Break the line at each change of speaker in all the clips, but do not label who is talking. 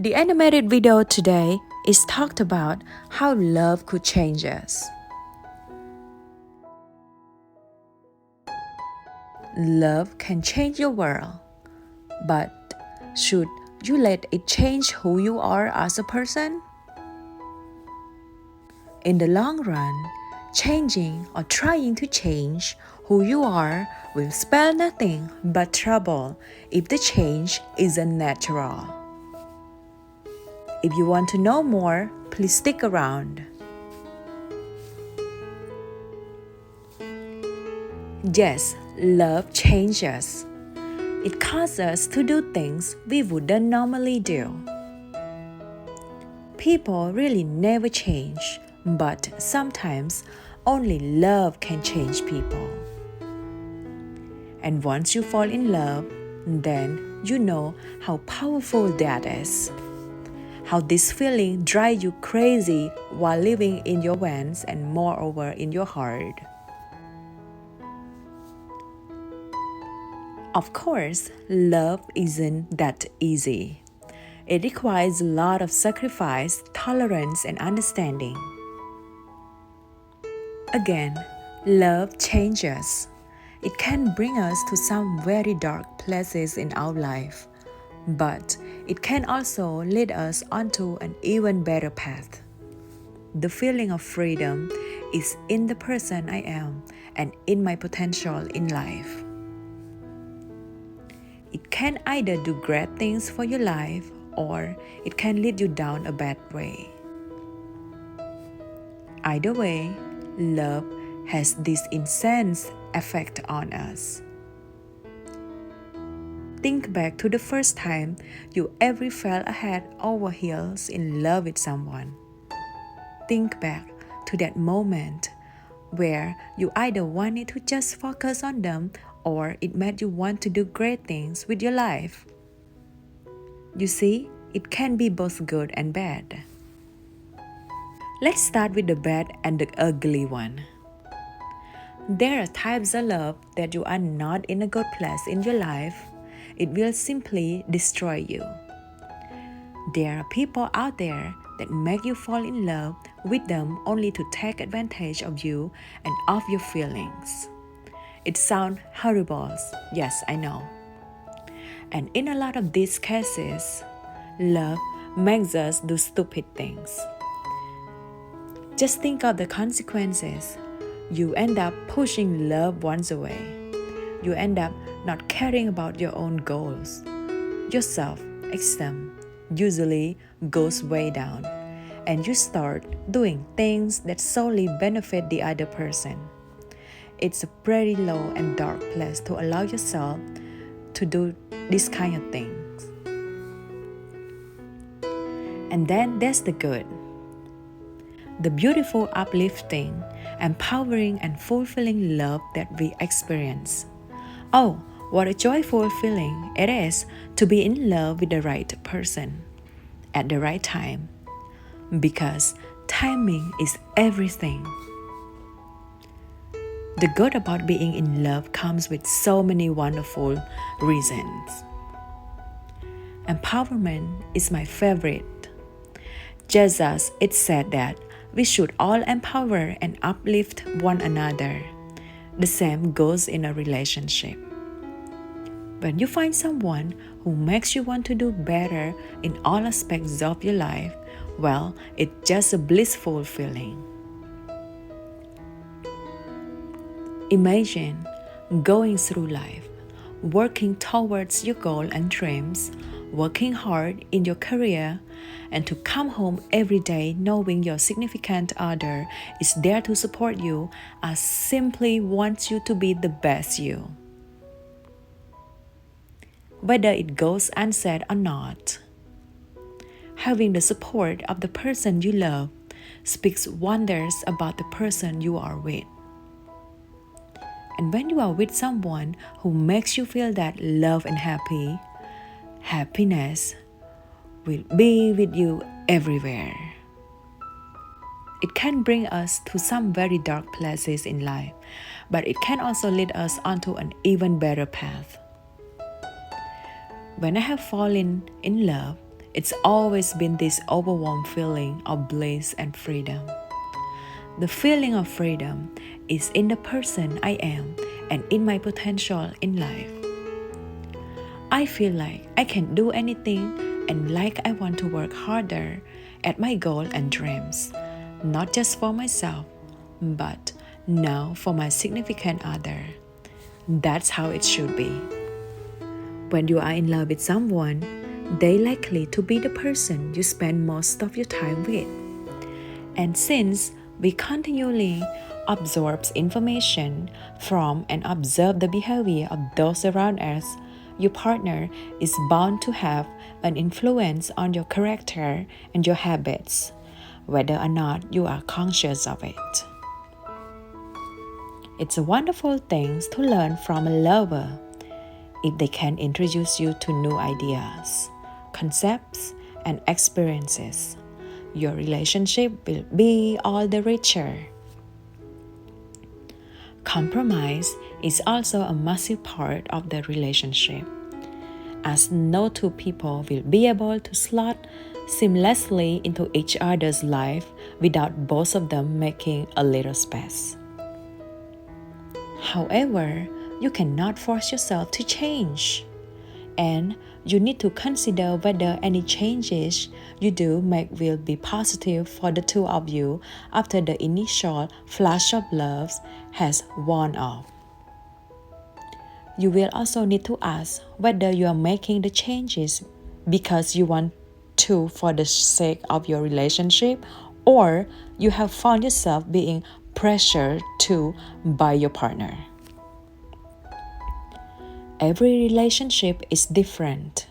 The animated video today is talked about how love could change us. Love can change your world, but should you let it change who you are as a person? In the long run, changing or trying to change who you are will spell nothing but trouble if the change isn't natural. If you want to know more, please stick around. Yes, love changes. It causes us to do things we wouldn't normally do. People really never change, but sometimes only love can change people. And once you fall in love, then you know how powerful that is. How this feeling drives you crazy while living in your vans and moreover in your heart. Of course, love isn't that easy. It requires a lot of sacrifice, tolerance, and understanding. Again, love changes. It can bring us to some very dark places in our life, but it can also lead us onto an even better path. The feeling of freedom is in the person I am and in my potential in life. It can either do great things for your life or it can lead you down a bad way. Either way, love has this intense effect on us. Think back to the first time you ever fell head over heels in love with someone. Think back to that moment where you either wanted to just focus on them or it made you want to do great things with your life. You see, it can be both good and bad. Let's start with the bad and the ugly one. There are types of love that you are not in a good place in your life. It will simply destroy you. There are people out there that make you fall in love with them only to take advantage of you and of your feelings. It sounds horrible, yes, I know. And in a lot of these cases, love makes us do stupid things. Just think of the consequences. You end up pushing loved ones away. You end up not caring about your own goals. Your self-esteem usually goes way down, and you start doing things that solely benefit the other person. It's a pretty low and dark place to allow yourself to do this kind of things. And then there's the good. The beautiful, uplifting, empowering, and fulfilling love that we experience. Oh, what a joyful feeling it is to be in love with the right person at the right time, because timing is everything. The good about being in love comes with so many wonderful reasons. Empowerment is my favorite. Just as it said that we should all empower and uplift one another, the same goes in a relationship. When you find someone who makes you want to do better in all aspects of your life, well, it's just a blissful feeling. Imagine going through life, working towards your goal and dreams, working hard in your career, and to come home every day knowing your significant other is there to support you and simply wants you to be the best you. Whether it goes unsaid or not, having the support of the person you love speaks wonders about the person you are with. And when you are with someone who makes you feel that love and happiness will be with you everywhere. It can bring us to some very dark places in life, but it can also lead us onto an even better path. When I have fallen in love, it's always been this overwhelming feeling of bliss and freedom. The feeling of freedom is in the person I am and in my potential in life. I feel like I can do anything and like I want to work harder at my goal and dreams, not just for myself, but now for my significant other. That's how it should be. When you are in love with someone, they're likely to be the person you spend most of your time with. And since we continually absorb information from and observe the behavior of those around us, your partner is bound to have an influence on your character and your habits, whether or not you are conscious of it. It's a wonderful thing to learn from a lover if they can introduce you to new ideas, concepts, and experiences. Your relationship will be all the richer. Compromise is also a massive part of the relationship, as no two people will be able to slot seamlessly into each other's life without both of them making a little space. However, you cannot force yourself to change, and you need to consider whether any changes you do make will be positive for the two of you after the initial flash of love has worn off. You will also need to ask whether you are making the changes because you want to for the sake of your relationship, or you have found yourself being pressured to by your partner. Every relationship is different,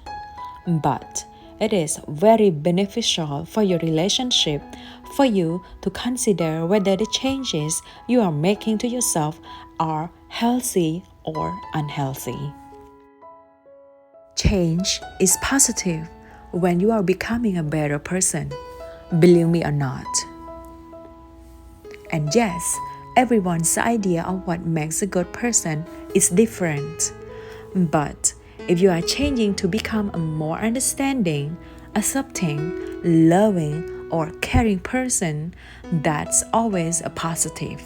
but it is very beneficial for your relationship for you to consider whether the changes you are making to yourself are healthy or unhealthy. Change is positive when you are becoming a better person, believe me or not. And yes, everyone's idea of what makes a good person is different. But if you are changing to become a more understanding, accepting, loving, or caring person, that's always a positive.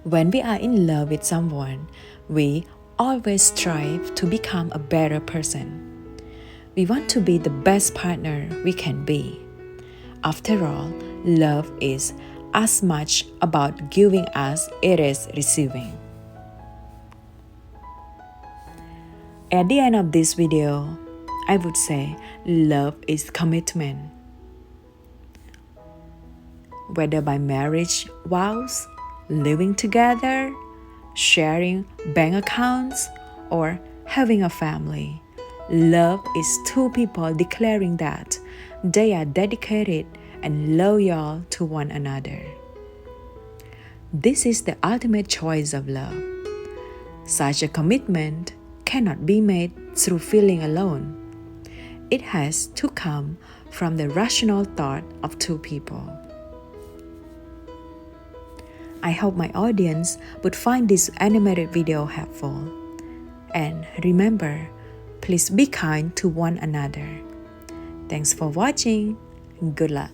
When we are in love with someone, we always strive to become a better person. We want to be the best partner we can be. After all, love is as much about giving as it is receiving. At the end of this video, I would say love is commitment. Whether by marriage vows, living together, sharing bank accounts, or having a family, love is two people declaring that they are dedicated and loyal to one another. This is the ultimate choice of love. Such a commitment cannot be made through feeling alone. It has to come from the rational thought of two people. I hope my audience would find this animated video helpful. And remember, please be kind to one another. Thanks for watching. Good luck.